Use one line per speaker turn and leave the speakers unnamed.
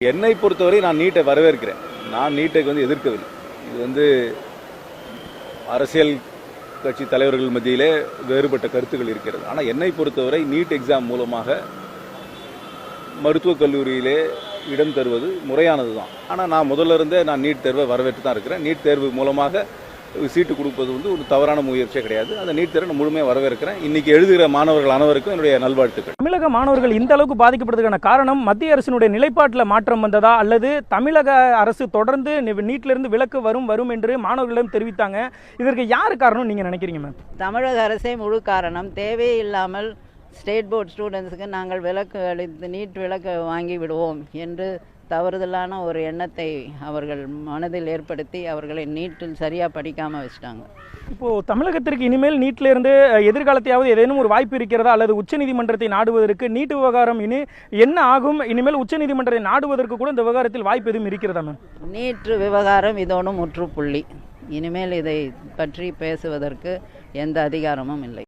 என்னை பொறுத்தவரை நான் நீட்டை வரவேற்கிறேன். நான் நீட்டை எதிர்க்கவில்லை. இது அரசியல் கட்சி தலைவர்கள் மத்தியிலே வேறுபட்ட கருத்துக்கள் இருக்கிறது. ஆனால் என்னை பொறுத்தவரை நீட் எக்ஸாம் மூலமாக மருத்துவக் கல்லூரியிலே இடம் தருவது முறையானது தான். ஆனால் நான் முதல்ல இருந்தே நீட் தேர்வை வரவேற்று தான் இருக்கிறேன். நீட் தேர்வு மூலமாக சீட்டு கொடுப்பது ஒரு தவறான முயற்சியே கிடையாது. அந்த நீட் தேர்வை முழுமையாக வரவேற்கிறேன். இன்னைக்கு எழுதுகிற மாணவர்கள் அனைவருக்கும் என்னுடைய நல்வாழ்த்துக்கள்.
தமிழக மாணவர்கள் இந்த அளவுக்கு பாதிக்கப்படுறதுக்கான காரணம் மத்திய அரசினுடைய நிலைப்பாட்டில் மாற்றம் வந்ததா, அல்லது தமிழக அரசு தொடர்ந்து நீட்டிலிருந்து விலக்கு வரும் என்று மாணவர்களிடம் தெரிவித்தாங்க? இதற்கு யார் காரணம் நீங்க நினைக்கிறீங்க மேம்?
தமிழக அரசே முழு காரணம். தேவையே இல்லாமல் ஸ்டேட் போர்ட் ஸ்டூடெண்ட்ஸுக்கு நாங்கள் விலக்கு அளித்து நீட் விலக்கு வாங்கி விடுவோம் என்று தவறுதலான ஒரு எண்ணத்தை அவர்கள் மனதில் ஏற்படுத்தி அவர்களை நீட்டில் சரியாக படிக்காமல் வச்சுட்டாங்க.
இப்போது தமிழகத்திற்கு இனிமேல் நீட்டில் இருந்து எதிர்காலத்தையாவது ஏதேனும் ஒரு வாய்ப்பு இருக்கிறதா, அல்லது உச்சநீதிமன்றத்தை நாடுவதற்கு? நீட் விவகாரம் இனி என்ன ஆகும்? இனிமேல் உச்சநீதிமன்றத்தை நாடுவதற்கு கூட இந்த விவகாரத்தில் வாய்ப்பு எதுவும் இருக்கிறதா மேம்?
நீட் விவகாரம் இதோடு முற்றுப்புள்ளி. இனிமேல் இதை பற்றி பேசுவதற்கு எந்த அதிகாரமும் இல்லை.